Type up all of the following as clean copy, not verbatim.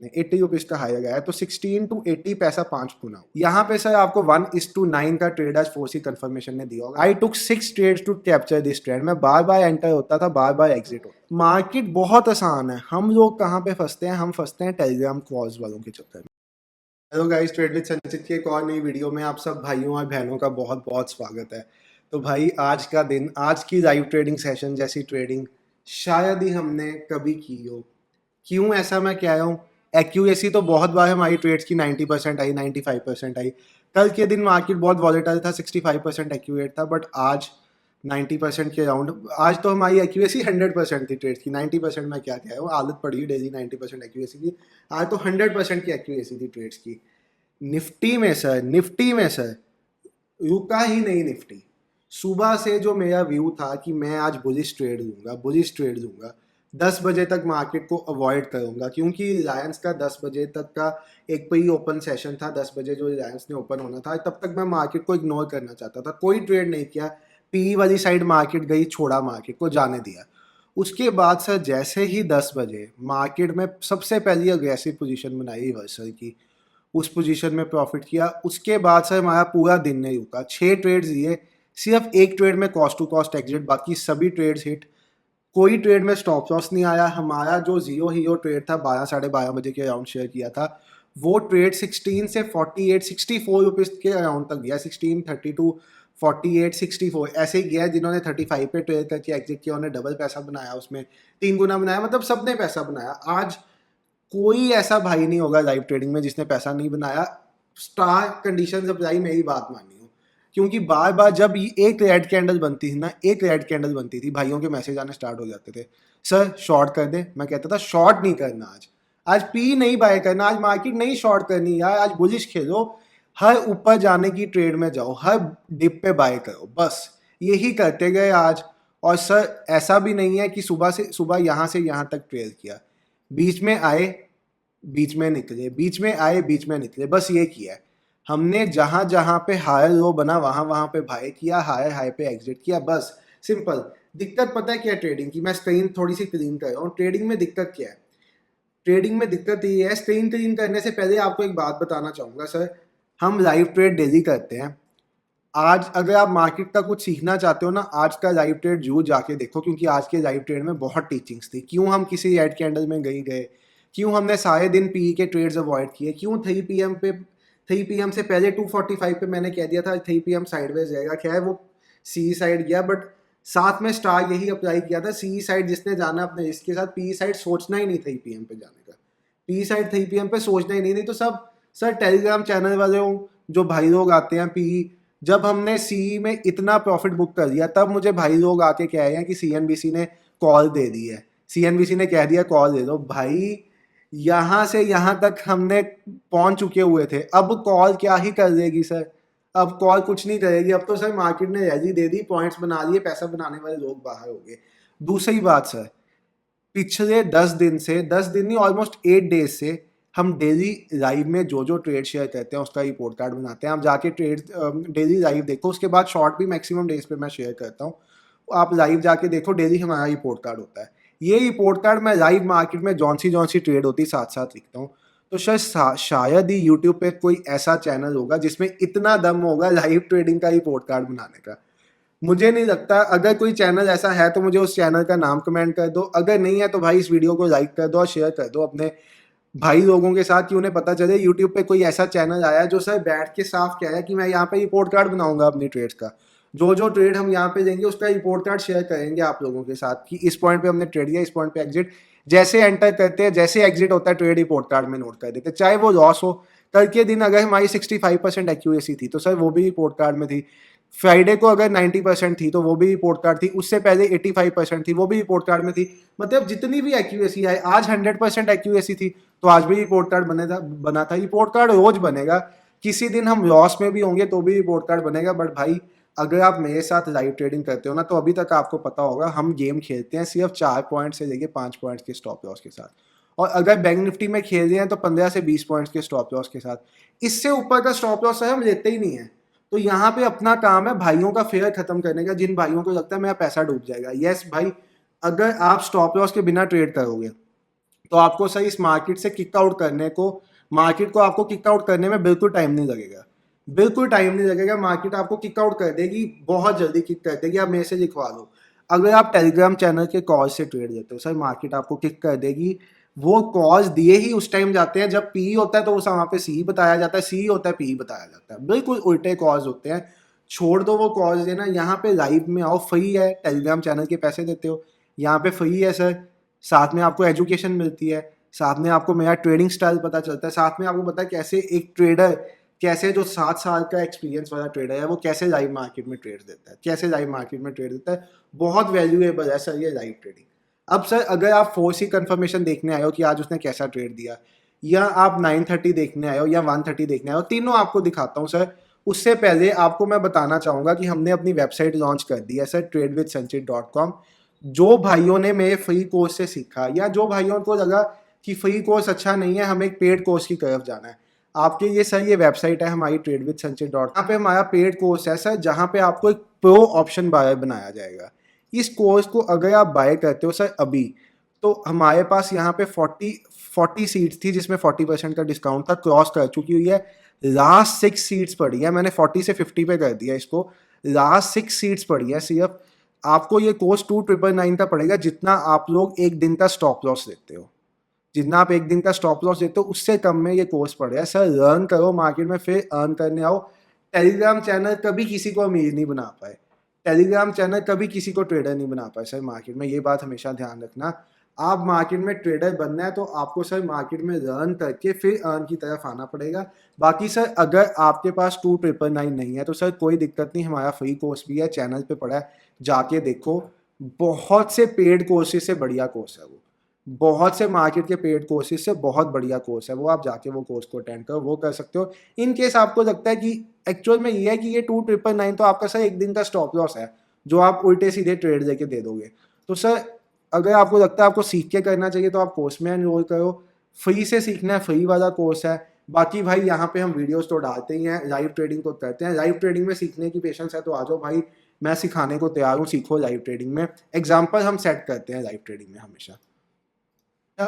₹80 का हायर गया है, तो 16 to 80 पैसा 5 गुना। यहाँ पे सर आपको 1:9 का ट्रेड आज फोर्सी कंफर्मेशन ने दिया होगा। I took 6 trades to capture this trade. मैं बार बार एंटर होता था, बार बार एग्जिट होता। मार्केट बहुत आसान है। हम लोग कहाँ पे फंसते हैं? हम फंसते हैं टेलीग्राम कॉल्स वालों के चक्कर में। हेलो गाइस, ट्रेड विद संचित की एक और नई वीडियो में आप सब भाइयों और बहनों का बहुत बहुत स्वागत है। तो भाई आज का दिन, आज की लाइव ट्रेडिंग सेशन जैसी ट्रेडिंग शायद ही हमने कभी की हो। क्यों ऐसा मैं कह रहा हूँ? एक्यूरेसी तो बहुत बार हमारी ट्रेड्स की 90% आई, 95% आई। कल के दिन मार्केट बहुत वॉलेटाइल था, 65% एक्यूरेट था, बट आज 90% के अराउंड। आज तो हमारी एक्यूरेसी 100% थी ट्रेड्स की। 90% मैं क्या कह रहा हूँ, आदत पड़ी डेली 90% एक्यूरेसी की। आज तो 100% की एक्यूरेसी थी ट्रेड्स की। निफ्टी में सर रुका ही नहीं निफ्टी। सुबह से जो मेरा व्यू था कि मैं आज बुलिश ट्रेड लूंगा, 10 बजे तक मार्केट को अवॉइड करूंगा, क्योंकि रिलायंस का 10 बजे तक का एक प्री ओपन सेशन था। 10 बजे जो रिलायंस ने ओपन होना था, तब तक मैं मार्केट को इग्नोर करना चाहता था, कोई ट्रेड नहीं किया। पी वाली साइड मार्केट गई, छोड़ा, मार्केट को जाने दिया। उसके बाद सर जैसे ही 10 बजे मार्केट में सबसे पहली अग्रेसिव पोजीशन बनाई रिवर्सल की, उस पोजीशन में प्रॉफिट किया। उसके बाद सर हमारा पूरा दिन नहीं रुका। 6 ट्रेड्स दिए, सिर्फ एक ट्रेड में कॉस्ट टू कॉस्ट एग्जिट, बाकी सभी ट्रेड्स हिट। कोई ट्रेड में स्टॉप लॉस नहीं आया। हमारा जो जीरो हीरो ट्रेड था 12 साढ़े 12 बजे के अराउंड शेयर किया था, वो ट्रेड 16 से 48 64 रुपीज़ के अराउंड तक गया। 16:32 48 64 ऐसे ही गया। जिन्होंने 35 पे ट्रेड करके एग्जिट किया उन्होंने डबल पैसा बनाया, उसमें 3 गुना बनाया, मतलब सबने पैसा बनाया। आज कोई ऐसा भाई नहीं होगा लाइव ट्रेडिंग में जिसने पैसा नहीं बनाया। स्टार कंडीशन अप्लाई, मेरी बात मानी हो। क्योंकि बार बार जब एक रेड कैंडल बनती थी ना, एक रेड कैंडल बनती थी, भाइयों के मैसेज आने स्टार्ट हो जाते थे, सर शॉर्ट कर दे। मैं कहता था शॉर्ट नहीं करना आज, आज पी नहीं बाय करना, आज मार्केट नहीं शॉर्ट करनी यार, आज बुलिश खेलो। हर ऊपर जाने की ट्रेड में जाओ, हर डिप पे बाय करो, बस यही करते गए आज। और सर ऐसा भी नहीं है कि सुबह यहाँ से यहाँ तक ट्रेड किया। बीच में आए, बीच में निकले, बीच में आए, बीच में निकले, बस ये किया है हमने। जहां जहां पे हायर लो बना, वहां वहां पे बाय किया, हायर हाई पे एग्जिट किया, बस सिंपल। दिक्कत पता है क्या है ट्रेडिंग की? मैं स्क्रीन थोड़ी सी क्लीन कर रहा हूँ। ट्रेडिंग में दिक्कत क्या है? ट्रेडिंग में दिक्कत ये है, स्क्रीन क्लीन करने से पहले आपको एक बात बताना चाहूंगा सर। हम लाइव ट्रेड डेली करते हैं। आज अगर आप मार्केट का कुछ सीखना चाहते हो ना, आज का लाइव ट्रेड जरूर जाके देखो, क्योंकि आज के लाइव ट्रेड में बहुत टीचिंग्स थी। क्यों हम किसी रेड कैंडल में गए, क्यों हमने सारे दिन पी के ट्रेड्स अवॉइड किए, क्यों 3 PM से पहले 245 पे मैंने कह दिया था 3 PM साइडवेज जाएगा। खैर वो सी साइड गया, बट साथ में स्टार यही अप्लाई किया था, सी साइड जिसने जाना अपने रिस्क के साथ, पी साइड सोचना ही नहीं 3 PM पे जाने का। पी साइड 3 PM पे सोचना ही नहीं तो सब सर टेलीग्राम चैनल वाले हो, जो भाई लोग आते हैं पी, जब हमने सी में इतना प्रॉफिट बुक कर दिया, तब मुझे भाई लोग आके कह रहे हैं कि सीएनबीसी ने कॉल दे दी है, सीएनबीसी ने कह दिया कॉल दे दो। भाई यहाँ से यहाँ तक हमने पहुंच चुके हुए थे, अब कॉल क्या ही कर देगी सर? अब कॉल कुछ नहीं करेगी। अब तो सर मार्केट ने रैली दे दी, पॉइंट्स बना लिए, पैसा बनाने वाले लोग बाहर हो गए। दूसरी बात सर, पिछले 10 दिन से, 10 दिन नहीं, ऑलमोस्ट 8 डेज से हम डेली लाइव में जो जो ट्रेड शेयर करते हैं उसका रिपोर्ट कार्ड बनाते हैं। आप जाके ट्रेड डेली लाइव देखो, उसके बाद शॉर्ट भी मैक्सिमम डेज पे मैं शेयर करता हूँ। आप लाइव जाके देखो, डेली हमारा रिपोर्ट कार्ड होता है। ये रिपोर्ट कार्ड मैं लाइव मार्केट में जौन सी ट्रेड होती है साथ साथ लिखता हूँ। तो शायद ही यूट्यूब पे कोई ऐसा चैनल होगा जिसमें इतना दम होगा लाइव ट्रेडिंग का रिपोर्ट कार्ड बनाने का। मुझे नहीं लगता। अगर कोई चैनल ऐसा है तो मुझे उस चैनल का नाम कमेंट कर दो, अगर नहीं है तो भाई इस वीडियो को लाइक कर दो और शेयर कर दो अपने भाई लोगों के साथ, कि उन्हें पता चले यूट्यूब पे कोई ऐसा चैनल आया है जो सर बैठ के साफ कह रहा है कि मैं यहाँ पे रिपोर्ट कार्ड बनाऊंगा अपनी ट्रेड्स का। जो जो ट्रेड हम यहाँ पे देंगे उसका रिपोर्ट कार्ड शेयर करेंगे आप लोगों के साथ, कि इस पॉइंट पे हमने ट्रेड किया, इस पॉइंट पे एग्जिट। जैसे एंटर करते हैं, जैसे एग्जिट होता है, ट्रेड रिपोर्ट कार्ड में नोट कर देते, चाहे वो लॉस हो। कल के दिन अगर हमारी 65% एक्यूरेसी थी तो सर वो भी रिपोर्ट कार्ड में थी। फ्राइडे को अगर 90% थी तो वो भी रिपोर्ट कार्ड थी। उससे पहले 85% थी, वो भी रिपोर्ट कार्ड में थी। मतलब जितनी भी एक्यूरेसी आई, आज 100% एक्यूरेसी थी तो आज भी रिपोर्ट कार्ड बना था। रिपोर्ट कार्ड रोज बनेगा, किसी दिन हम लॉस में भी होंगे तो भी रिपोर्ट कार्ड बनेगा। बट भाई अगर आप मेरे साथ लाइव ट्रेडिंग करते हो ना, तो अभी तक आपको पता होगा हम गेम खेलते हैं सिर्फ 4 पॉइंट से लेके 5 पॉइंट्स के स्टॉप लॉस के साथ। और अगर बैंक निफ्टी में खेल रहे हैं तो 15 से 20 पॉइंट्स के स्टॉप लॉस के साथ। इससे ऊपर का स्टॉप लॉस हम लेते ही नहीं है। तो यहाँ पे अपना काम है भाइयों का फेयर खत्म करने का, जिन भाइयों को लगता है मेरा पैसा डूब जाएगा। यस भाई, अगर आप स्टॉप लॉस के बिना ट्रेड करोगे तो आपको सर इस मार्केट से किक आउट करने को, मार्केट को आपको किक आउट करने में बिल्कुल टाइम नहीं लगेगा, बिल्कुल टाइम नहीं लगेगा। मार्केट आपको किक आउट कर देगी, बहुत जल्दी किक कर देगी। आप मेरे से लिखवा लो, अगर आप टेलीग्राम चैनल के कॉल से ट्रेड देते हो सर, मार्केट आपको किक कर देगी। वो कॉज दिए ही उस टाइम जाते हैं जब पी होता है, तो उस वहाँ पे सी बताया जाता है, सी होता है पी बताया जाता है, बिल्कुल उल्टे कॉज होते हैं। छोड़ दो वो कॉज देना, यहाँ पे लाइव में आओ, फ्री है, टेलीग्राम चैनल के पैसे देते हो, यहाँ पे फ्री है सर। साथ में आपको एजुकेशन मिलती है, साथ में आपको मेरा ट्रेडिंग स्टाइल पता चलता है, साथ में आपको पता है कैसे एक ट्रेडर, कैसे जो 7 साल का एक्सपीरियंस वाला ट्रेडर है वो कैसे लाइव मार्केट में ट्रेड देता है, कैसे लाइव मार्केट में ट्रेड देता है। बहुत वैल्यूएबल है सर ये लाइव ट्रेडिंग। अब सर अगर आप 4C कन्फर्मेशन देखने आए हो कि आज उसने कैसा ट्रेड दिया, या आप 930 देखने आए हो या 130 देखने आए हो, तीनों आपको दिखाता हूँ सर। उससे पहले आपको मैं बताना चाहूँगा कि हमने अपनी वेबसाइट लॉन्च कर दी है सर, tradewithsanchit.com। जो भाइयों ने मेरे फ्री कोर्स से सीखा, या जो भाइयों को लगा कि फ्री कोर्स अच्छा नहीं है, हमें एक पेड कोर्स की तरफ जाना है, आपके ये सर ये वेबसाइट है हमारी tradewithsanchit.com। यहाँ पे हमारा पेड कोर्स है सर, जहाँ पे आपको एक प्रो ऑप्शन बायर बनाया जाएगा। इस कोर्स को अगर आप बाय करते हो सर अभी, तो हमारे पास यहाँ पे 40 सीट्स थी जिसमें 40% का डिस्काउंट था, क्रॉस कर चुकी हुई है। लास्ट 6 सीट्स पड़ी है, मैंने 40 से 50 पे कर दिया इसको। लास्ट 6 सीट्स पड़ी है सिर्फ। आपको ये कोर्स 2999 का पड़ेगा, जितना आप लोग एक दिन का स्टॉप लॉस देते हो, जितना आप एक दिन का स्टॉप लॉस देते हो उससे कम में ये कोर्स पड़ेगा सर। लर्न करो मार्केट में, फिर अर्न करने आओ। टेलीग्राम चैनल कभी किसी को अमीर नहीं बना पाए, टेलीग्राम चैनल कभी किसी को ट्रेडर नहीं बना पाए सर मार्केट में, ये बात हमेशा ध्यान रखना। आप मार्केट में ट्रेडर बनना है तो आपको सर मार्केट में लर्न करके फिर अर्न की तरफ आना पड़ेगा। बाकी सर अगर आपके पास 2999 नहीं है तो सर कोई दिक्कत नहीं, हमारा फ्री कोर्स भी है, चैनल पे पड़ा है, जाके देखो। बहुत से पेड कोर्सेज से बढ़िया कोर्स है वो, बहुत से मार्केट के पेड कोर्सेज से बहुत बढ़िया कोर्स है वो, आप जाके वो कोर्स को अटेंड करो, वो कर सकते हो। इन केस आपको लगता है कि एक्चुअल में ये है कि ये 2999 तो आपका सर एक दिन का स्टॉप लॉस है जो आप उल्टे सीधे ट्रेड लेके दे दोगे, तो सर अगर आपको लगता है आपको सीख के करना चाहिए तो आप कोर्स में एनरोल करो। फ्री से सीखना है, फ्री वाला कोर्स है। बाकी भाई यहाँ पे हम वीडियोस तो डालते ही हैं, लाइव ट्रेडिंग को करते हैं, लाइव ट्रेडिंग में सीखने की पेशेंस है तो आ जाओ भाई, मैं सिखाने को तैयार हूँ, सीखो लाइव ट्रेडिंग में। एग्जाम्पल हम सेट करते हैं लाइव ट्रेडिंग में हमेशा।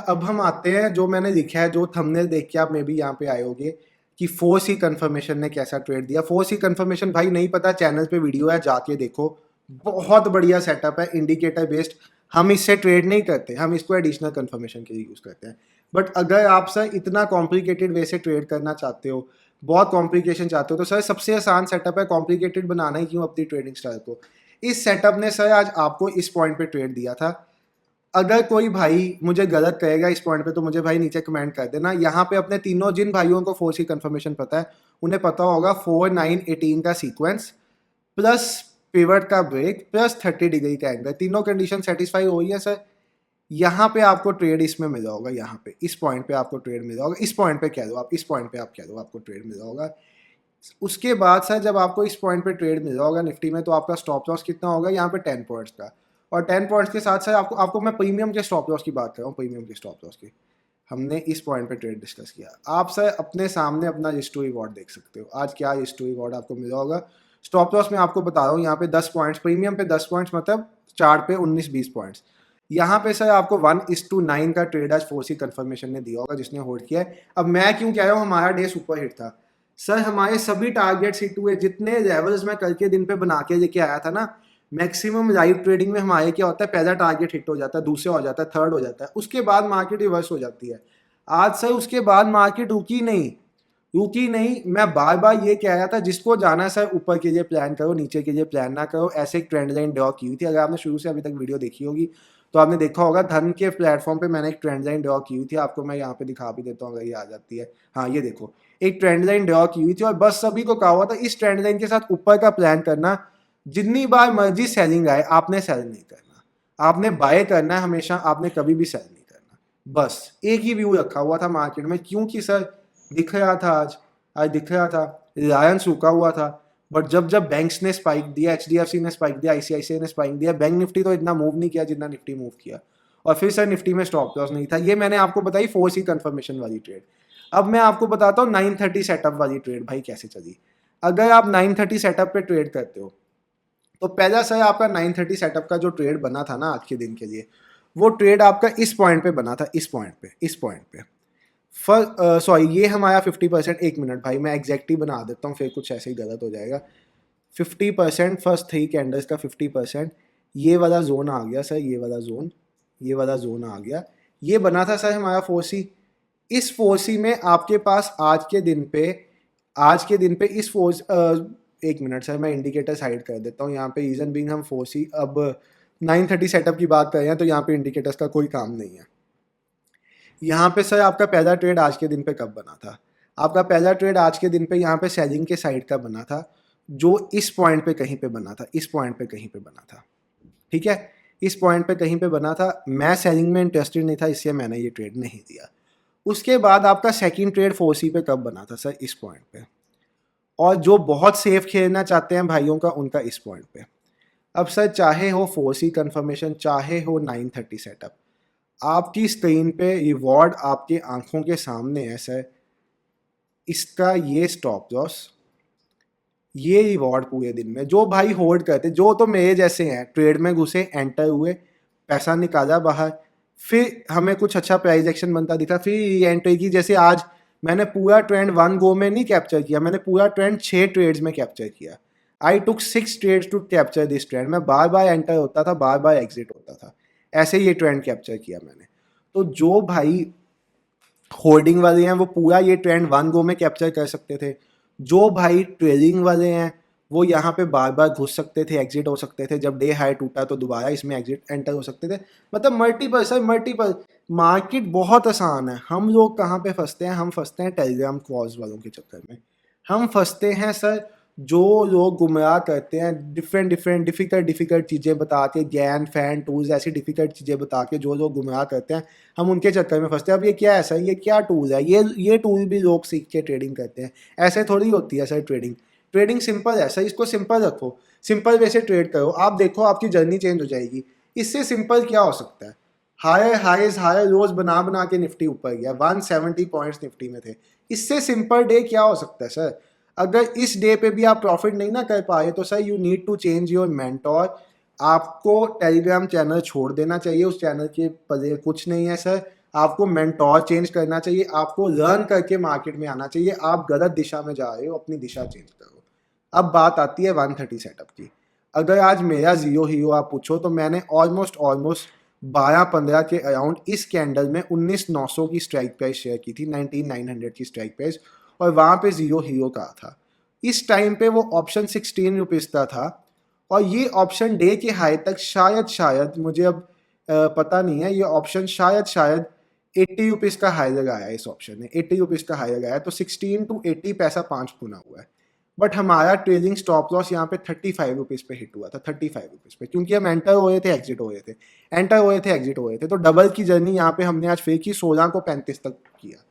अब हम आते हैं जो मैंने लिखा है, जो थंबनेल देख के आप मे भी यहाँ पे आए होगे कि 4C कन्फर्मेशन ने कैसा ट्रेड दिया। 4C कन्फर्मेशन भाई नहीं पता, चैनल पे वीडियो है, जाके देखो, बहुत बढ़िया सेटअप है, इंडिकेटर बेस्ड। हम इससे ट्रेड नहीं करते, हम इसको एडिशनल कन्फर्मेशन के लिए यूज़ करते हैं। बट अगर आप सर इतना कॉम्प्लिकेटेड वे से ट्रेड करना चाहते हो, बहुत कॉम्प्लिकेशन चाहते हो, तो सर सबसे आसान सेटअप है, कॉम्प्लिकेटेड बनाना ही क्यों अपनी ट्रेडिंग स्टाइल को। इस सेटअप ने सर आज आपको इस पॉइंट पे ट्रेड दिया था। अगर कोई भाई मुझे गलत कहेगा इस पॉइंट पे तो मुझे भाई नीचे कमेंट कर देना। यहाँ पे अपने तीनों जिन भाइयों को 4C कन्फर्मेशन पता है उन्हें पता होगा 4, 9, 18 का सीक्वेंस प्लस पिवट का ब्रेक प्लस 30 डिग्री का एंगल, तीनों कंडीशन सेटिस्फाई हो रही है सर। यहाँ पे आपको ट्रेड इसमें मिला होगा, यहाँ पे इस पॉइंट पे आपको ट्रेड मिला होगा, इस पॉइंट पे कह दो आप, इस पॉइंट पे आप कह दो आपको ट्रेड मिला होगा। उसके बाद सर जब आपको इस पॉइंट पे ट्रेड मिल रहा होगा निफ्टी में, तो आपका स्टॉप लॉस कितना होगा यहाँ पे 10 पॉइंट्स का। और 10 पॉइंट्स के साथ सर आपको आपको मैं प्रीमियम के स्टॉप लॉस की बात कर रहा हूँ, प्रीमियम के स्टॉप लॉस की। हमने इस पॉइंट पे ट्रेड डिस्कस किया। आप सर अपने सामने अपना रिस्टो रिवॉर्ड देख सकते हो, आज क्या रिस्टो रिवॉर्ड आपको मिला होगा। स्टॉप लॉस में आपको बता रहा हूँ, यहाँ पे 10 पॉइंट्स, प्रीमियम पे 10 पॉइंट्स, मतलब चार्ट पे 19-20 पॉइंट्स। यहाँ पे सर आपको 1:9 का ट्रेड आज 4C कन्फर्मेशन ने दिया होगा जिसने होल्ड किया है। अब मैं क्यों कह रहा हूँ हमारा डे सुपर हिट था सर, हमारे सभी टारगेट्स हिट हुए, जितने लेवल्स मैं कल के दिन पे बना के लेके आया था ना। मैक्सिमम लाइव ट्रेडिंग में हमारे क्या होता है, पहला टारगेट हिट हो जाता है, दूसरा हो जाता है, थर्ड हो जाता है, उसके बाद मार्केट रिवर्स हो जाती है। आज सर उसके बाद मार्केट रुकी नहीं, रुकी नहीं। मैं बार बार ये कह रहा था जिसको जाना है सर ऊपर के लिए प्लान करो, नीचे के लिए प्लान ना करो। ऐसे एक ट्रेंड लाइन ड्रॉ की हुई थी, अगर आपने शुरू से अभी तक वीडियो देखी होगी तो आपने देखा होगा धन के प्लेटफॉर्म पे मैंने एक ट्रेंड लाइन ड्रॉ की हुई थी, आपको मैं यहाँ पे दिखा भी देता हूँ अगर ये आ जाती है। हाँ ये देखो, एक ट्रेंड लाइन ड्रॉ की हुई थी और बस सभी को कहा हुआ था इस ट्रेंड लाइन के साथ ऊपर का प्लान करना, जितनी बार मर्जी सेलिंग आए आपने सेल नहीं करना, आपने बाय करना है हमेशा, आपने कभी भी सेल नहीं करना। बस एक ही व्यू रखा हुआ था मार्केट में, क्योंकि सर दिख रहा था आज दिख रहा था रिलायंस रुका हुआ था। बट जब जब बैंक्स ने स्पाइक दिया, HDFC ने स्पाइक दिया, ICICI ने स्पाइक दिया, बैंक निफ्टी तो इतना मूव नहीं किया जितना निफ्टी मूव किया। और फिर सर निफ्टी में स्टॉप लॉस नहीं था। ये मैंने आपको बताई 4C कन्फर्मेशन वाली ट्रेड। अब मैं आपको बताता हूँ 930 सेटअप वाली ट्रेड भाई कैसे चली। अगर आप 930 सेटअप पे ट्रेड करते हो तो पहला सर आपका 930 सेटअप का जो ट्रेड बना था ना आज के दिन के लिए, वो ट्रेड आपका इस पॉइंट पे बना था, इस पॉइंट पे सॉरी ये हमारा 50%, 1 मिनट भाई मैं एग्जैक्टली बना देता हूँ, फिर कुछ ऐसे ही गलत हो जाएगा। 50% फर्स्ट 3 कैंडल्स का 50%, ये वाला जोन आ गया सर, ये वाला जोन आ गया, ये बना था सर हमारा 4C। इस 4C में आपके पास आज के दिन पे इस 1 मिनट सर मैं इंडिकेटर साइड कर देता हूँ यहाँ पे, रीजन बीइंग हम 4C अब 9:30 सेटअप की बात कर रहे हैं तो यहाँ पे इंडिकेटर्स का कोई काम नहीं है। यहाँ पे सर आपका पहला ट्रेड आज के दिन पे कब बना था? आपका पहला ट्रेड आज के दिन पे यहाँ पे सेलिंग के साइड का बना था, जो इस पॉइंट पे कहीं पे बना था, इस पॉइंट पे कहीं पे बना था, ठीक है, इस पॉइंट पे कहीं पे बना था। मैं सेलिंग में इंटरेस्टेड नहीं था, इसलिए मैंने ये ट्रेड नहीं दिया। उसके बाद आपका सेकंड ट्रेड 4C पे कब बना था सर? इस पॉइंट पे। और जो बहुत सेफ खेलना चाहते हैं भाइयों का, उनका इस पॉइंट पे। अब सर चाहे हो 4C कंफर्मेशन, चाहे हो 9:30 सेटअप, आपकी स्क्रीन पे रिवॉर्ड आपके आंखों के सामने है सर। इसका ये स्टॉप लॉस, ये रिवॉर्ड पूरे दिन में जो भाई होल्ड करते, जो तो मेरे जैसे हैं, ट्रेड में घुसे, एंटर हुए, पैसा निकाला बाहर, फिर हमें कुछ अच्छा प्राइस एक्शन बनता दिखा, फिर एंट्री की। जैसे आज मैंने पूरा ट्रेंड 1 गो में नहीं कैप्चर किया, मैंने पूरा ट्रेंड 6 ट्रेड्स में कैप्चर किया। I took 6 trades to capture this trend. मैं बार बार एंटर होता था, बार बार एग्जिट होता था, ऐसे ये ट्रेंड कैप्चर किया मैंने। तो जो भाई होल्डिंग वाले हैं वो पूरा ये ट्रेंड 1 गो में कैप्चर कर सकते थे। जो भाई ट्रेलिंग वाले हैं वो यहाँ पे बार बार घुस सकते थे, एग्जिट हो सकते थे, जब डे हाई टूटा तो दोबारा इसमें एग्जिट एंटर हो सकते थे। मतलब मल्टीपल सर, मल्टीपल। मार्केट बहुत आसान है। हम लोग कहाँ पे फंसते हैं? हम फंसते हैं टेलीग्राम कॉल्स वालों के चक्कर में। हम फंसते हैं सर, जो लोग गुमराह करते हैं, डिफरेंट डिफ़िकल्ट चीज़ें बता के, गैन फैन टूल्स ऐसी डिफ़िकल्ट चीज़ें बता के जो लोग गुमराह करते हैं, हम उनके चक्कर में फंसते हैं। अब ये क्या ऐसा है, ये क्या टूल है, ये टूल भी लोग सीख के ट्रेडिंग करते हैं। ऐसे थोड़ी होती है सर ट्रेडिंग। ट्रेडिंग सिंपल है सर, इसको सिंपल रखो, सिंपल वे से ट्रेड करो, आप देखो आपकी जर्नी चेंज हो जाएगी। इससे सिंपल क्या हो सकता है? हायर हाईज हायर लोज बना बना के निफ्टी ऊपर गया, 170 पॉइंट्स निफ्टी में थे। इससे सिंपल डे क्या हो सकता है सर? अगर इस डे पे भी आप प्रॉफिट नहीं ना कर पाए तो sir you need to change your mentor. आपको टेलीग्राम चैनल छोड़ देना चाहिए, उस चैनल के पजे कुछ नहीं है सर। आपको मेंटोर चेंज करना चाहिए, आपको लर्न करके मार्केट में आना चाहिए। आप गलत दिशा में जा रहे हो, अपनी दिशा चेंज करो। अब बात आती है 130 सेटअप की। अगर आज मेरा जीरो हीरो आप पूछो तो मैंने ऑलमोस्ट 12-15 के अराउंड इस कैंडल में 19,900 की स्ट्राइक प्राइस शेयर की थी, 19,900 की स्ट्राइक प्राइस, और वहाँ पे जीरो हीरो का था। इस टाइम पे वो ऑप्शन 16 रुपीज़ का था, और ये ऑप्शन डे के हाई तक शायद मुझे अब पता नहीं है, ये ऑप्शन शायद 80 रुपीज़ का हाई लगाया है। इस ऑप्शन ने 80 रुपीज़ का हाई लगाया है, तो 16 टू 80 पैसा 5 गुना हुआ है। बट हमारा ट्रेलिंग स्टॉप लॉस यहाँ पे 35 रुपीज़ पे हिट हुआ था, 35 रुपीज़ पे, क्योंकि हम एंटर हो रहे थे, एग्जिट हो रहे थे, एंटर हो रहे थे, एग्जिट हो रहे थे। तो डबल की जर्नी यहाँ पे हमने आज फिर की, 16 को 35 तक किया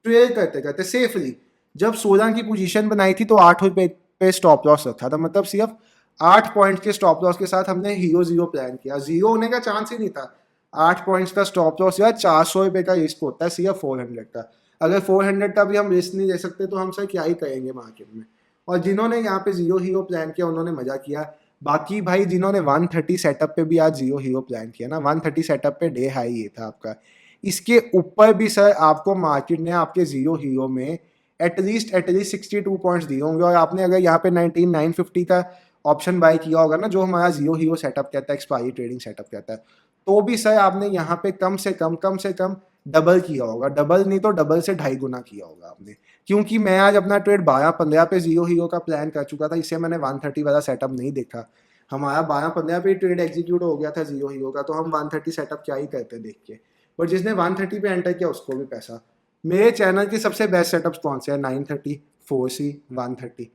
ट्रेल करते करते सेफली। जब 16 की पोजीशन बनाई थी तो 8 रुपये पे स्टॉप लॉस रखा था, मतलब सिर्फ 8 पॉइंट के स्टॉप लॉस के साथ हमने हीरो जीरो प्लान किया। जीरो होने का चांस ही नहीं था। 8 पॉइंट्स का स्टॉप लॉस या 400 रुपये का रिस्क होता है, सिर्फ 400 का। अगर 400 का भी हम रिस्क नहीं ले सकते तो हम सर क्या ही करेंगे मार्केट में। और जिन्होंने यहाँ पे जीरो हीरो प्लान किया उन्होंने मजा किया। बाकी भाई जिन्होंने 130 सेटअप पे भी आज जीरो हीरो प्लान किया ना, 130 सेटअप पे डे हाई ये था आपका। इसके ऊपर भी सर आपको मार्केट ने आपके जीरो हीरो में एटलीस्ट 62 पॉइंट्स दिए होंगे। और आपने अगर यहाँ पे 19,950 का ऑप्शन बाय किया होगा ना, जो हमारा जीरो हीरो सेटअप कहता है, एक्सपायरी ट्रेडिंग सेटअप कहता है, तो भी सर आपने यहाँ पे कम से कम डबल किया होगा। डबल नहीं तो डबल से 2.5 गुना किया होगा आपने। क्योंकि मैं आज अपना ट्रेड 12-15 पे जीरो हीरो का प्लान कर चुका था, इससे मैंने 130 वाला सेटअप नहीं देखा। हमारा 12-15 पे ट्रेड एग्जीक्यूट हो गया था जीरो हीरो का, तो हम 130 सेटअप क्या ही करते देख के। और जिसने 130 पे एंटर किया उसको भी पैसा। मेरे चैनल के सबसे बेस्ट सेटअप्स कौन से हैं? 930, 4C, 130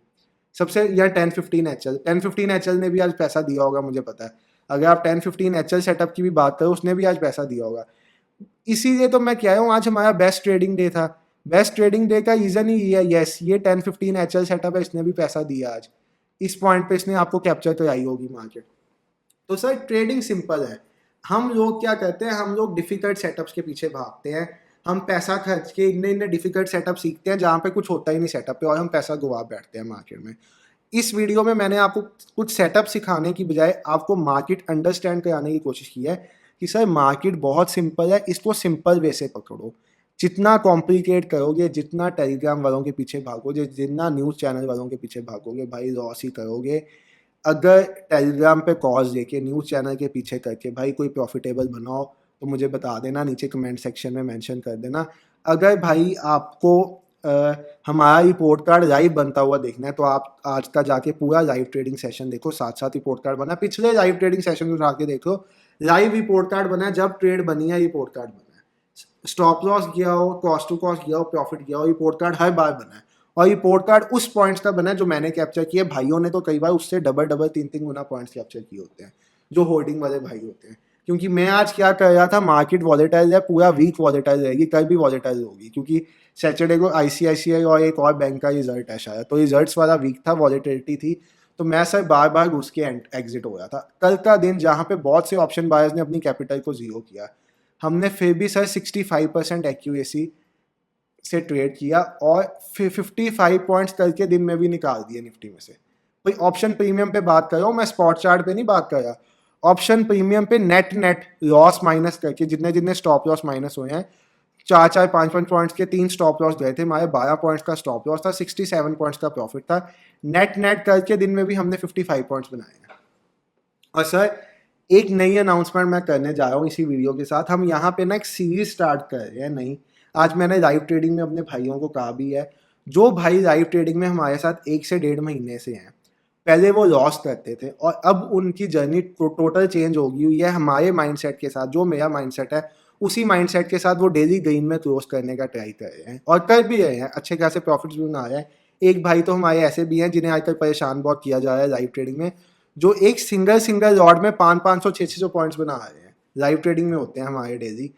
सबसे, या 10-15 HL। 10-15 HL ने भी आज पैसा दिया होगा, मुझे पता है। अगर आप 10-15 HL सेटअप की भी बात करो, उसने भी आज पैसा दिया होगा। इसीलिए तो मैं कह रहा हूँ आज हमारा बेस्ट ट्रेडिंग डे था। बेस्ट ट्रेडिंग डे का रीजन ही ये है, यस, ये 10-15 HL सेटअप है, इसने भी पैसा दिया आज। इस पॉइंट पे इसने आपको कैप्चर कराई होगी मार्केट। तो सर ट्रेडिंग सिंपल है। हम लोग क्या करते हैं? हम लोग डिफिकल्ट सेटअप्स के पीछे भागते हैं। हम पैसा खर्च के इतने डिफिकल्ट सेटअप सीखते हैं जहाँ पे कुछ होता ही नहीं सेटअप पे, और हम पैसा गवा बैठते हैं मार्केट में। इस वीडियो में मैंने आपको कुछ सेटअप सिखाने की बजाय आपको मार्केट अंडरस्टैंड कराने की कोशिश की है कि सर मार्केट बहुत सिंपल है, इसको सिंपल वे से पकड़ो। जितना कॉम्प्लिकेट करोगे, जितना टेलीग्राम वालों के पीछे भागोगे, जितना न्यूज़ चैनल वालों के पीछे भागोगे, भाई लॉस ही करोगे। अगर टेलीग्राम पे कॉज देके न्यूज़ चैनल के पीछे करके भाई कोई प्रॉफिटेबल बनाओ तो मुझे बता देना, नीचे कमेंट सेक्शन में मेंशन कर देना। अगर भाई आपको हमारा रिपोर्ट कार्ड लाइव बनता हुआ देखना है तो आप आज का जाके पूरा लाइव ट्रेडिंग सेशन देखो, साथ साथ रिपोर्ट कार्ड बना है। पिछले लाइव ट्रेडिंग सेशन उठा के देखो, लाइव रिपोर्ट कार्ड बना है, जब ट्रेड बनी है रिपोर्ट कार्ड बना है। स्टॉप लॉस गया हो, कॉस्ट टू कॉस्ट गया हो, प्रॉफिट गया हो, रिपोर्ट कार्ड हर बार बना है। और रिपोर्ट कार्ड उस पॉइंट्स का बना है जो मैंने कैप्चर किए, भाइयों ने तो कई बार उससे डबल डबल 3-3 गुना पॉइंट्स कैप्चर किए होते हैं, जो होल्डिंग वाले भाई होते हैं। क्योंकि मैं आज क्या कर रहा था, मार्केट वॉलेटाइल है, पूरा वीक वॉलेटाइल रहेगी, कल भी वॉलेटाइल होगी, क्योंकि सैटरडे को आईसीआईसीआई और एक और बैंक का रिजल्ट है शायद, तो रिजल्ट्स वाला वीक था, वॉलेटिलिटी थी, तो मैं सर बार बार घुस के एग्जिट हो रहा था। कल का दिन जहाँ पे बहुत से ऑप्शन बायर्स ने अपनी कैपिटल को जीरो किया, हमने फिर भी सर 65% एक्यूरेसी से ट्रेड किया और 55 पॉइंट्स कल के दिन में भी निकाल दिए निफ्टी में से। कोई ऑप्शन प्रीमियम पे बात कर रहा हूँ मैं, स्पॉट चार्ट पे नहीं बात कर रहा। ऑप्शन प्रीमियम पे नेट लॉस माइनस करके जितने जितने स्टॉप लॉस माइनस हुए हैं, 4-5 पॉइंट्स के 3 स्टॉप लॉस गए थे हमारे, 12 पॉइंट्स का स्टॉप लॉस था, 67 पॉइंट्स का प्रॉफिट था। नेट करके दिन में भी हमने 55 पॉइंट्स बनाए हैं। और सर एक नई अनाउंसमेंट मैं करने जा रहा हूँ इसी वीडियो के साथ। हम यहाँ पे ना एक सीरीज स्टार्ट कर रहे हैं नई। आज मैंने लाइव ट्रेडिंग में अपने भाइयों को कहा भी है, जो भाई लाइव ट्रेडिंग में हमारे साथ 1 से 1.5 महीने से हैं, पहले वो लॉस करते थे और अब उनकी जर्नी टोटल चेंज होगी हुई है हमारे माइंडसेट के साथ। जो मेरा माइंडसेट है उसी माइंडसेट के साथ वो डेली ग्रीन में क्लोज करने का ट्राई कर रहे हैं और कर भी रहे हैं, अच्छे खासे प्रॉफिट्स भी बना रहे हैं। एक भाई तो हमारे ऐसे भी हैं जिन्हें आजकल परेशान बहुत किया जा रहा है लाइव ट्रेडिंग में, जो एक सिंगल लॉट में 500-600 पॉइंट्स बना रहे हैं, लाइव ट्रेडिंग में होते हैं हमारे डेली।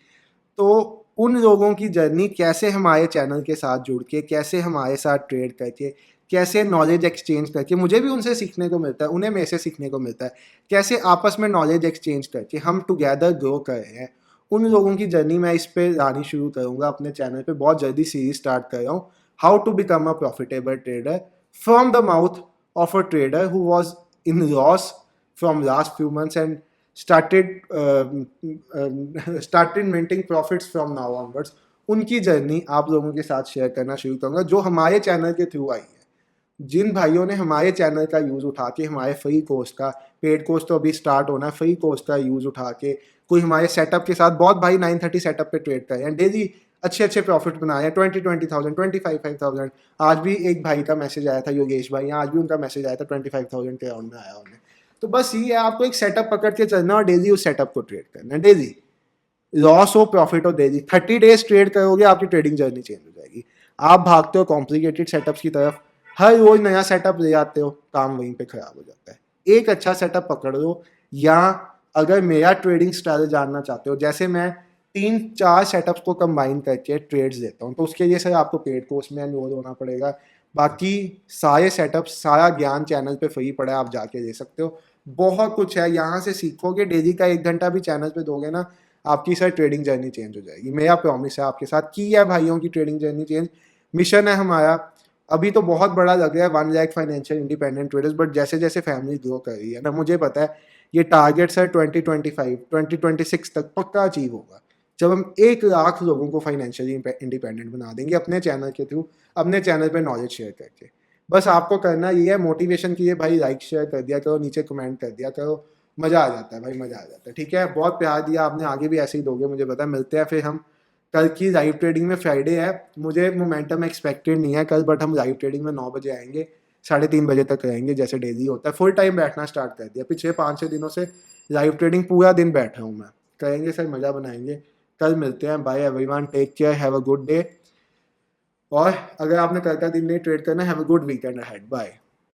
तो उन लोगों की जर्नी कैसे हमारे चैनल के साथ जुड़ के, कैसे हमारे साथ ट्रेड करके, कैसे नॉलेज एक्सचेंज करके, मुझे भी उनसे सीखने को मिलता है, उन्हें मेरे से सीखने को मिलता है, कैसे आपस में नॉलेज एक्सचेंज करके हम टुगेदर ग्रो कर रहे हैं, उन लोगों की जर्नी मैं इस पे लानी शुरू करूँगा अपने चैनल पे। बहुत जल्दी सीरीज स्टार्ट कर रहा हूँ, how to become a profitable trader from the mouth of a trader who was in loss from last few months and started minting profits from now onwards। उनकी जर्नी आप लोगों के साथ शेयर करना शुरू करूँगा जो हमारे चैनल के थ्रू आई है। जिन भाइयों ने हमारे चैनल का यूज़ उठा के, हमारे फ्री कोर्स का, पेड कोर्स तो अभी स्टार्ट होना है, फ्री कोर्स का यूज़ उठा के, कोई हमारे सेटअप के साथ, बहुत भाई 930 सेटअप पे ट्रेड कर रहे हैं, डेली अच्छे प्रॉफिट बनाए हैं, 20,000 25,000। आज भी एक भाई का मैसेज आया था, योगेश भाई, आज भी उनका मैसेज आया था, 25,000 के राउंड में आया उन्हें। तो बस ये है, आपको एक सेटअप पकड़ के चलना और डेली उस सेटअप को ट्रेड करना, डेली लॉस हो प्रॉफिट हो, डेली 30 डेज ट्रेड करोगे, आपकी ट्रेडिंग जर्नी चेंज हो जाएगी। आप भागते हो कॉम्प्लिकेटेड सेटअप्स की तरफ, हर रोज नया सेटअप ले आते हो, काम वहीं पे खराब हो जाता है। एक अच्छा सेटअप पकड़ लो, या अगर मेरा ट्रेडिंग स्टाइल जानना चाहते हो, जैसे मैं 3-4 सेटअप्स को कंबाइन करके ट्रेड्स देता हूँ, तो उसके लिए सर आपको पेड कोर्स में एनरोल होना पड़ेगा। बाकी सारे सेटअप्स, सारा ज्ञान चैनल पे फ्री पड़ा है, आप जाके ले सकते हो। बहुत कुछ है, यहाँ से सीखोगे, डेली का 1 घंटा भी चैनल पे दोगे ना, आपकी सर ट्रेडिंग जर्नी चेंज हो जाएगी। मेरा प्रॉमिस है आपके साथ, की है भाइयों की ट्रेडिंग जर्नी चेंज। मिशन है हमारा, अभी तो बहुत बड़ा लग रहा है 1 lakh financial independent traders, but जैसे जैसे फैमिली ग्रो कर रही है ना, मुझे पता है ये टारगेट सर 2025 2026 तक पक्का अचीव होगा, जब हम 1 लाख लोगों को फाइनेंशियली इंडिपेंडेंट बना देंगे अपने चैनल के थ्रू, अपने चैनल पे नॉलेज शेयर करके। बस आपको करना ये है, मोटिवेशन के लिए भाई लाइक शेयर कर दिया करो, नीचे कमेंट कर दिया करो, मज़ा आ जाता है भाई, मज़ा आ जाता है। ठीक है, बहुत प्यार दिया आपने, आगे भी ऐसे ही दोगे मुझे पता है। मिलते हैं फिर हम कल की लाइव ट्रेडिंग में। फ्राइडे है, मुझे मोमेंटम एक्सपेक्टेड नहीं है कल, बट हम लाइव ट्रेडिंग में 9 बजे आएंगे, 3:30 बजे तक रहेंगे जैसे डेली होता है। फुल टाइम बैठना स्टार्ट कर दिया, पिछले 5-6 दिनों से लाइव ट्रेडिंग पूरा दिन बैठा हूँ मैं। करेंगे सर, मज़ा बनाएंगे। कल मिलते हैं, bye everyone, take care, have a good day. और अगर आपने कल का दिन नहीं ट्रेड करना, have a good weekend ahead, bye.